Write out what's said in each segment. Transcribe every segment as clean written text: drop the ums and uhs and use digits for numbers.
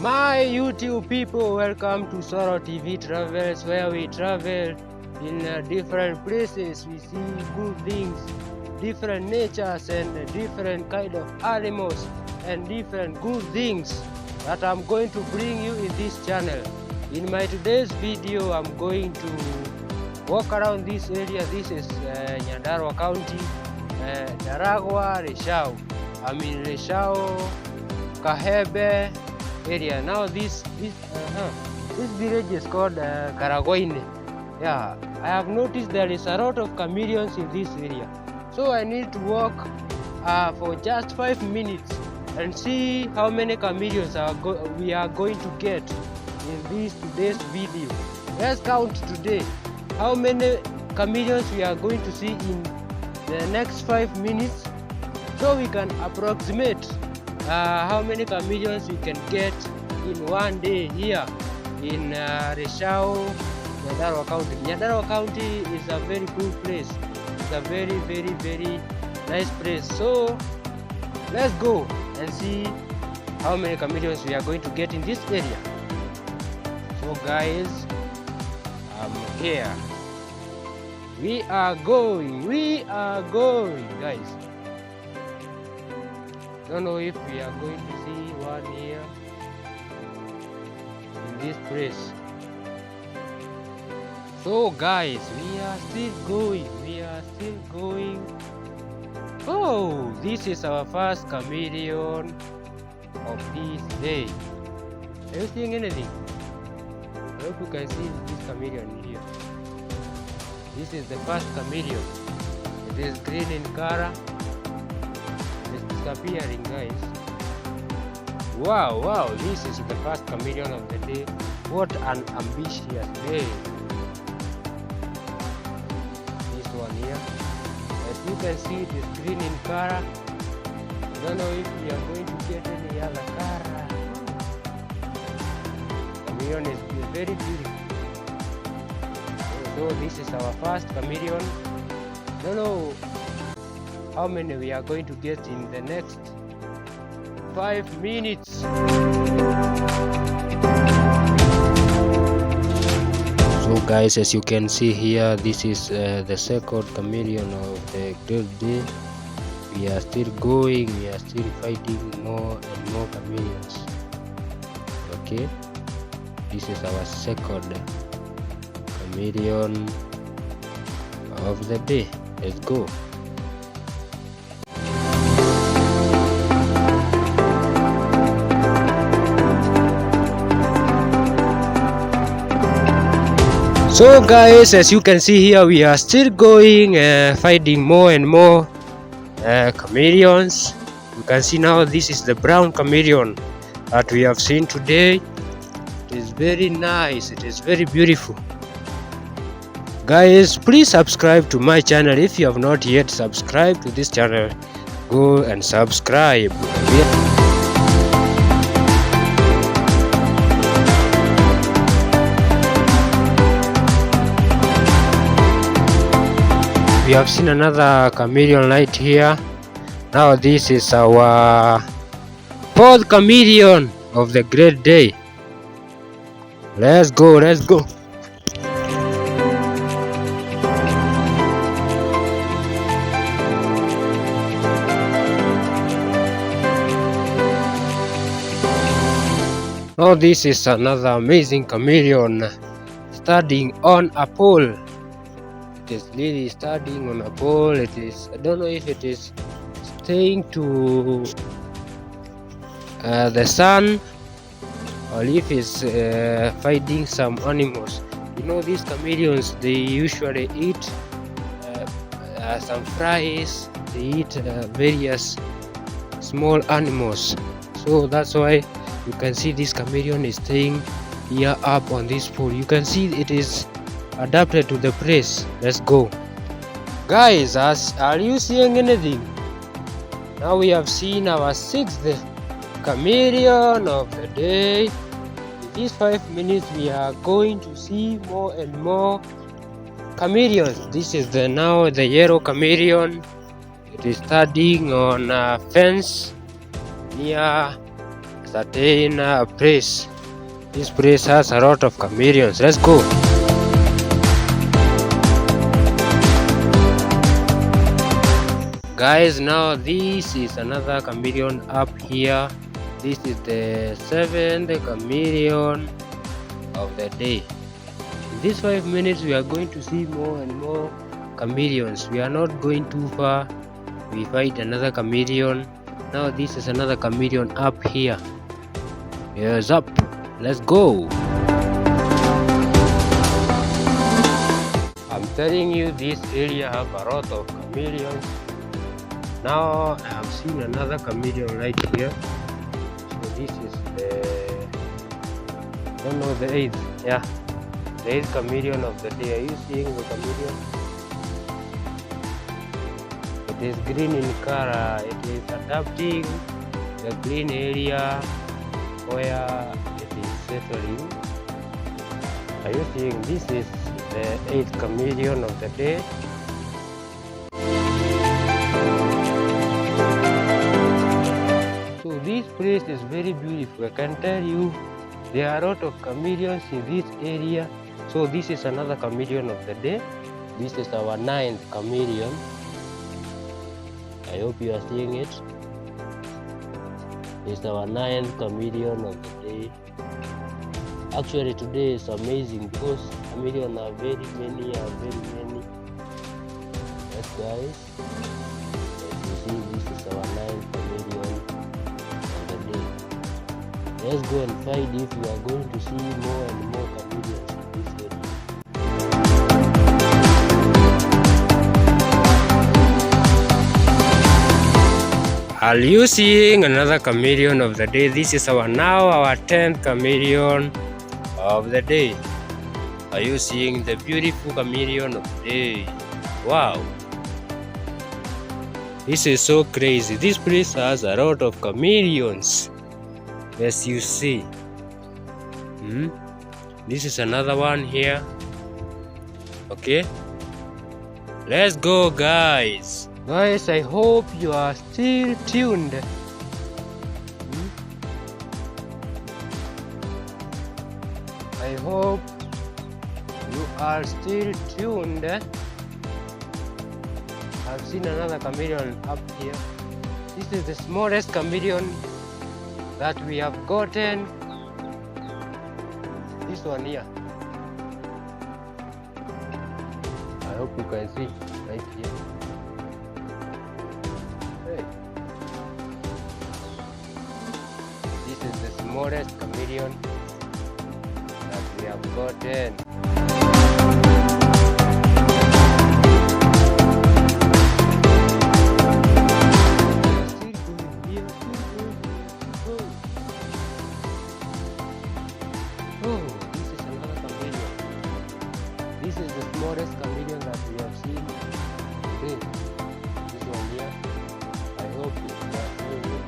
My YouTube people, welcome to Soro TV Travels, where we travel in different places. We see good things, different natures, and different kind of animals, and different good things that I'm going to bring you in this channel. In my today's video, I'm going to walk around this area. This is Nyandarua County, Daragwa, Reshao. I'm in Reshao, Kahebe area. Now this village is called Karagoine. Yeah, I have noticed there is a lot of chameleons in this area, so I need to walk for just 5 minutes and see how many chameleons we are going to get in today's video. Let's count today how many chameleons we are going to see in the next 5 minutes, so we can approximate how many chameleons we can get in one day here in Reshao, Nyandarua County. Nyandarua County is a very cool place. It's a very, very, very nice place. So let's go and see how many chameleons we are going to get in this area. So guys, I'm here. We are going, guys. Don't know if we are going to see one here in this place. So guys, we are still going. Oh, this is our first chameleon of this day. Are you seeing anything? I hope you can see this chameleon here. This is the first chameleon. It is green in color. Appearing, guys. Wow, this is the first chameleon of the day. What an ambitious day. This one here, as you can see, it is green in color. I don't know if we are going to get any other color. Chameleon is very beautiful. So this is our first chameleon. Don't know how many we are going to get in the next 5 minutes. So guys, as you can see here, this is the second chameleon of the great day. We are still going, we are still fighting more and more chameleons. Okay, this is our second chameleon of the day. Let's go. So guys, as you can see here, we are still going, finding more and more chameleons. You can see now this is the brown chameleon that we have seen today. It is very nice, it is very beautiful. Guys, please subscribe to my channel. If you have not yet subscribed to this channel, go and subscribe. We have seen another chameleon right here. Now this is our fourth chameleon of the great day. Let's go. Now this is another amazing chameleon standing on a pole. It is really standing on a pole. It is, I don't know if it is staying to the sun or if it's fighting some animals. You know, these chameleons, they usually eat some flies. They eat various small animals. So that's why you can see this chameleon is staying here up on this pole. You can see it is adapted to the place. Let's go. Guys, are you seeing anything? Now we have seen our sixth chameleon of the day. In these 5 minutes we are going to see more and more chameleons. This is now the yellow chameleon. It is standing on a fence near certain place. This place has a lot of chameleons. Let's go. Guys, now this is another chameleon up here. This is the 7th chameleon of the day. In these 5 minutes we are going to see more and more chameleons. We are not going too far. We find another chameleon. Now this is another chameleon up here. Here's up. Let's go. I'm telling you, this area have a lot of chameleons. Now I have seen another chameleon right here. So this is the, I don't know, the 8th. Yeah, the 8th chameleon of the day. Are you seeing the chameleon? It is green in color. It is adapting the green area where it is settling. Are you seeing? This is the 8th chameleon of the day. So this place is very beautiful. I can tell you there are a lot of chameleons in this area. So this is another chameleon of the day. This is our 9th chameleon. I hope you are seeing it. This is our 9th chameleon of the day. Actually today is amazing because chameleons are very many. Yes guys, as you see, this is our 9th chameleon of the day. Let's go and find if we are going to see more and more chameleons in this area. Are you seeing another chameleon of the day? This is our 10th chameleon of the day. Are you seeing the beautiful chameleon of the day? Wow, this is so crazy. This place has a lot of chameleons, as you see. This is another one here. Okay, let's go guys. Guys, I hope you are still tuned. I hope you are still tuned. I've seen another chameleon up here. This is the smallest chameleon that we have gotten. This one here. I hope you can see right here. This is the smallest chameleon that we have gotten. Oh, this is another chameleon. This is the smallest chameleon that we have seen today. This one here. I hope you are seeing it.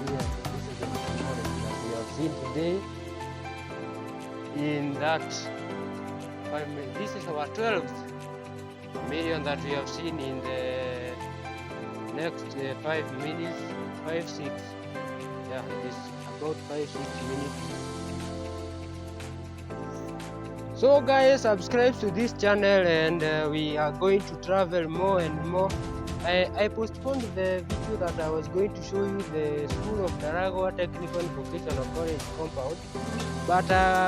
This is the smallest that we have seen today. In that 5 minutes, this is our 12th chameleon that we have seen in the next 5 minutes, 5-6. Yeah, it is about 5-6 minutes. So guys, subscribe to this channel and we are going to travel more and more. I postponed the video that I was going to show you the School of Daragwa Technical Vocational College compound, but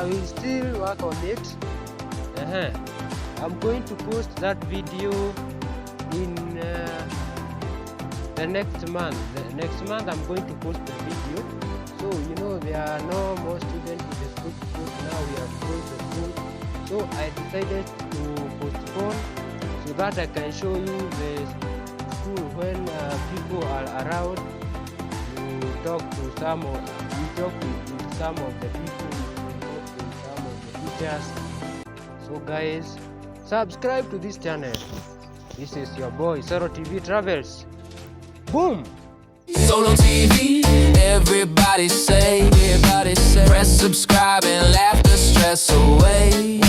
we'll still work on it. I'm going to post that video in the next month. Next month I'm going to post the video. So you know there are no more students in the school because now we have closed the school. So I decided to postpone so that I can show you the school when people are around. You talk to some of the people, you talk to some of the teachers. So guys, subscribe to this channel. This is your boy Saro TV Travels. Boom! Solo TV, everybody say, press subscribe and laugh the stress away.